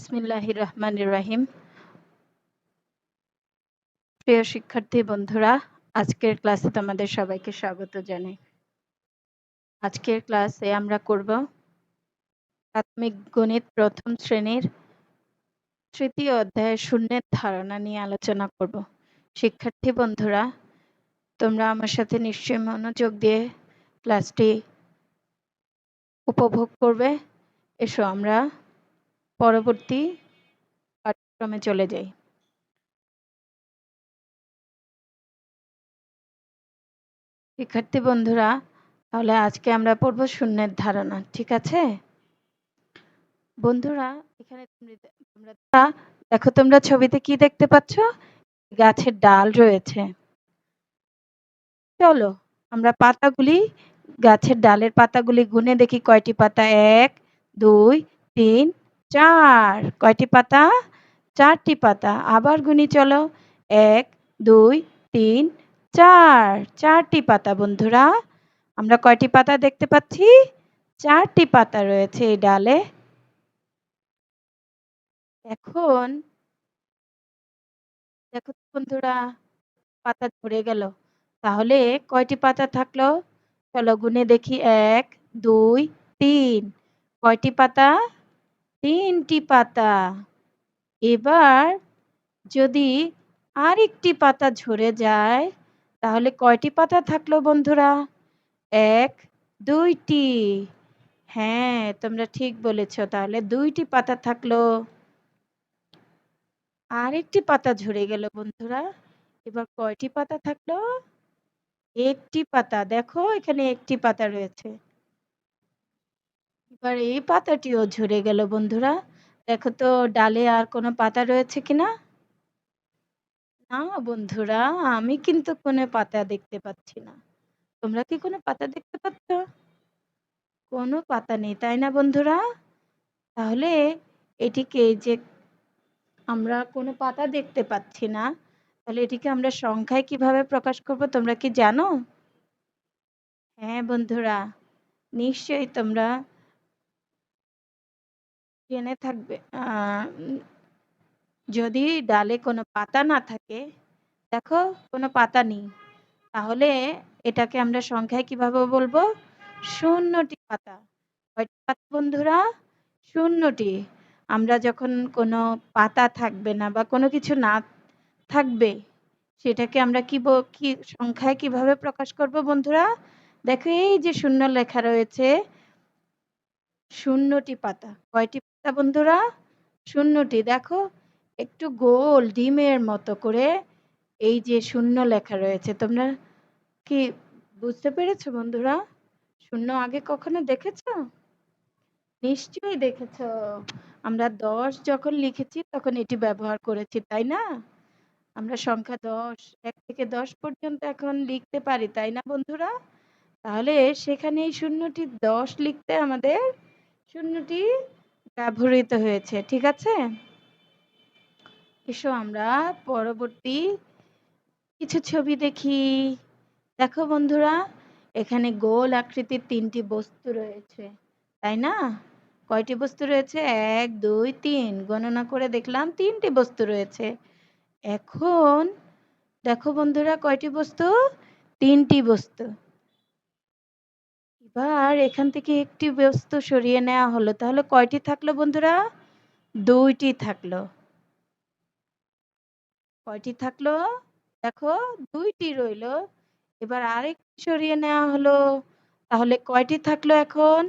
বিসমিল্লাহির রহমানির রহিম। প্রিয় শিক্ষার্থী বন্ধুরা, আজকের ক্লাসে তোমাদের সবাইকে স্বাগত জানাই। আজকের ক্লাসে আমরা করব প্রাথমিক গণিত প্রথম শ্রেণীর তৃতীয় অধ্যায়ে শূন্যের ধারণা নিয়ে আলোচনা করব। শিক্ষার্থী বন্ধুরা, তোমরা আমার সাথে নিশ্চয়ই মনোযোগ দিয়ে ক্লাসটি উপভোগ করবে। এসো আমরা পরবর্তী পাঠ্যক্রমে চলে যাই। শিক্ষার্থী বন্ধুরা, তাহলে আজকে আমরা পড়ব শূন্যের ধারণা, ঠিক আছে? বন্ধুরা, এখানে তোমরা দেখো, তোমরা ছবিতে কি দেখতে পাচ্ছ? গাছের ডাল রয়েছে। চলো আমরা গাছের ডালের পাতাগুলি গুনে দেখি কয়টি পাতা। 1 2 3 4। কয়টি পাতা? 4টি পাতা। আবার গুনি, চলো। 1 2 3 4। 4টি পাতা। বন্ধুরা, আমরা কয়টি পাতা দেখতে পাচ্ছি? 4টি পাতা রয়েছে এই ডালে। এখন দেখো বন্ধুরা, পাতা ঝরে গেল। তাহলে কয়টি পাতা থাকলো? চলো গুনে দেখি। 1 2 3। কয়টি পাতা? 3টি পাতা। এবার যদি আরেকটি পাতা ঝরে যায়, তাহলে কয়টি পাতা থাকলো বন্ধুরা? 1 2টি। হ্যাঁ, তোমরা ঠিক বলেছ। তাহলে 2টি পাতা থাকলো। আরেকটি পাতা ঝরে গেল বন্ধুরা। এবার কয়টি পাতা থাকলো? 1টি পাতা। দেখো এখানে 1টি পাতা রয়েছে। এবার এই পাতাটিও ঝরে গেল বন্ধুরা। দেখো তো ডালে আর কোনো পাতা রয়েছে কিনা? না বন্ধুরা, আমি কিন্তু কোনো পাতা দেখতে পাচ্ছি না। তোমরা কি কোনো পাতা দেখতে পাচ্ছ? কোনো পাতা নেই, তাই না বন্ধুরা? তাহলে এটিকে, যে আমরা কোনো পাতা দেখতে পাচ্ছি না, তাহলে এটিকে আমরা সংখ্যায় কিভাবে প্রকাশ করব তোমরা কি জানো? হ্যাঁ বন্ধুরা, নিশ্চয়ই তোমরা জেনে থাকবে। যদি ডালে কোনো পাতা না থাকে, দেখো কোনো পাতা নেই, তাহলে এটাকে আমরা সংখ্যায় কিভাবে বলবো? 0টি পাতা। কয়টি পাতা বন্ধুরা? 0টি। আমরা যখন কোনো পাতা থাকবে না বা কোনো কিছু না থাকবে, সেটাকে আমরা কি সংখ্যায় কিভাবে প্রকাশ করব বন্ধুরা? দেখো এই যে 0 লেখা রয়েছে, 0টি পাতা। কয়টি পাতা বন্ধুরা? 0টি। দেখো একটু গোল ডিমের মতো করে এই যে 0 লেখা রয়েছে, তোমরা কি বুঝতে পেরেছো বন্ধুরা? 0 আগে কখনো দেখেছো? নিশ্চয়ই দেখেছো। আমরা 10 যখন লিখেছি তখন এটি ব্যবহার করেছি, তাই না? আমরা সংখ্যা 10, 1 থেকে 10 পর্যন্ত এখন লিখতে পারি, তাই না বন্ধুরা? তাহলে সেখানে এই 0টি 10 লিখতে আমাদের 0টি ব্যবহৃত হয়েছে, ঠিক আছে? এসো আমরা পরবর্তী কিছু ছবি দেখি। দেখো বন্ধুরা, এখানে গোল আকৃতির 3টি বস্তু রয়েছে, তাই না? কয়টি বস্তু রয়েছে? 1 2 3। গণনা করে দেখলাম 3টি বস্তু রয়েছে। এখন দেখো বন্ধুরা, কয়টি বস্তু? 3টি বস্তু। এবার এখান থেকে একটি বস্তু সরিয়ে নেওয়া হলো, তাহলে কয়টি থাকলো বন্ধুরা? 2টি থাকলো। কয়টি থাকলো? দেখো 2টি রইলো। এবার আরেকটি সরিয়ে নেওয়া হলো, তাহলে কয়টি থাকলো এখন?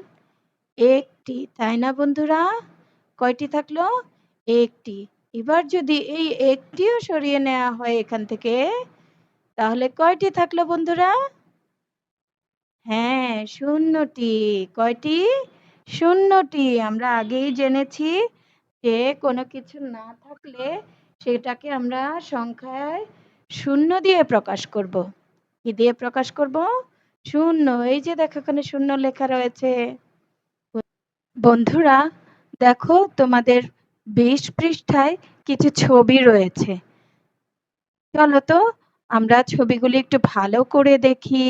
1টি, তাই না বন্ধুরা? কয়টি থাকলো? 1টি। এবার যদি এই 1টিও সরিয়ে নেওয়া হয় এখান থেকে, তাহলে কয়টি থাকলো বন্ধুরা? হ্যাঁ, 0টি। কয়টি? 0টি। আমরা আগেই জেনেছি যে কোনো কিছু না থাকলে সেটাকে আমরা সংখ্যায় 0 দিয়ে প্রকাশ করব। কি দিয়ে প্রকাশ করব? 0। এই যে দেখো এখানে 0 লেখা রয়েছে। বন্ধুরা, দেখো তোমাদের 20 পৃষ্ঠায় কিছু ছবি রয়েছে। চলো তো আমরা ছবিগুলি একটু ভালো করে দেখি।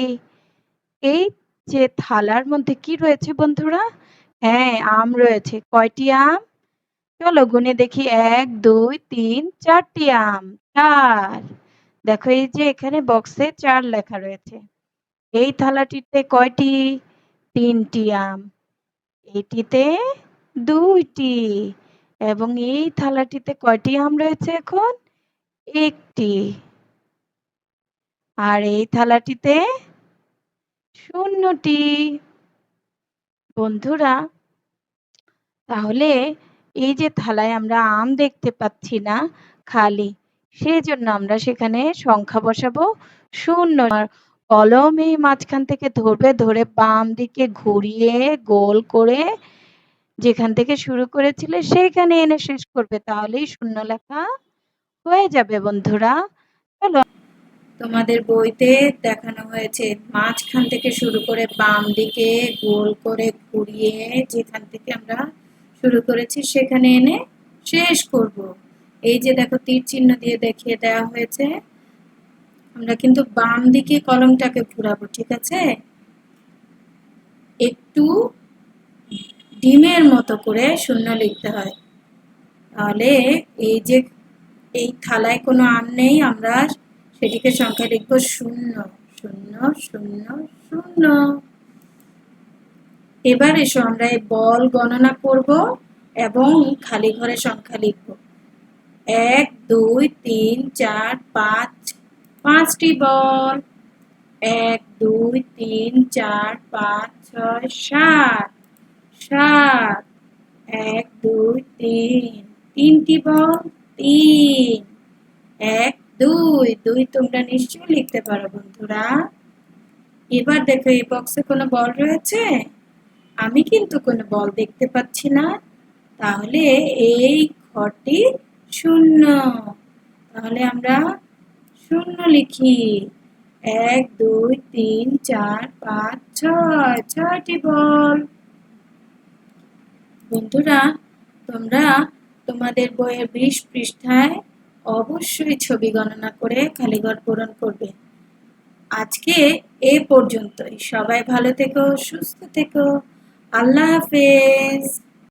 এই যে থালার মধ্যে কি রয়েছে বন্ধুরা? হ্যাঁ, আম রয়েছে। কয়টি আম? চলো গুনে দেখি ১, ২, ৩, ৪টি আম। ৪। দেখো এই যে এখানে বক্সে ৪ লেখা রয়েছে। এই থালাটিতে কয়টি? ৩টি আম। এটিতে ২টি এবং এই থালাটিতে কয়টি আম রয়েছে এখন? ১টি। আর এই থালাটিতে ০টি। বন্ধুরা, তাহলে এই যে থালায় আমরা আম দেখতে পাচ্ছি না, খালি। সেজন্য আমরা সেখানে সংখ্যা বসাবো ০। আর কলম এই মাঝখান থেকে ধরবে, ধরে বাম দিকে ঘুরিয়ে গোল করে যেখান থেকে শুরু করেছিলে সেইখানে এনে শেষ করবে। তাহলেই ০ লেখা হয়ে যাবে বন্ধুরা। চলো, তোমাদের বইতে দেখানো হয়েছে মাঝখান থেকে শুরু করে বাম দিকে গোল করে ঘুরিয়ে যেখান থেকে আমরা শুরু করেছি সেখানে এনে শেষ করব। এই যে দেখো তীর চিহ্ন দিয়ে দেখিয়ে দেওয়া হয়েছে। আমরা কিন্তু বাম দিকে কলমটাকে ঘুরাবো, ঠিক আছে? একটু ডিমের মতো করে ০ লিখতে হয়। তাহলে এই যে এই থালায় কোনো আম নেই, আমরা সেটিকে সংখ্যা লিখব ০, ০, ০, ০। এবার এসো আমরা এই বল গণনা করব এবং খালি ঘরে সংখ্যা লিখব। ১, ২, ৩, ৪, ৫, ৫টি বল। ১, ২, ৩, ৪, ৫, ৬, ৭, ৭। ১, ২, ৩, ৩টি বল, ৩। ১, ২, ২ তোমরা নিশ্চয়ই লিখতে পারো বন্ধুরা। এবার দেখো এই বক্সে কোনো বল রয়েছে? আমি কিন্তু কোনো বল দেখতে পাচ্ছি না। তাহলে এই ঘরটি ০। তাহলে আমরা ০ লিখি। ১, ২, ৩, ৪, ৫, ৬, ৬টি বল। বন্ধুরা, তোমরা তোমাদের বইয়ের ২০ পৃষ্ঠায় অবশ্যই ছবি গণনা করে খালিঘর পূরণ করবে। আজকে এ পর্যন্তই। সবাই ভালো থেকো, সুস্থ থেকো। আল্লাহ হাফেজ।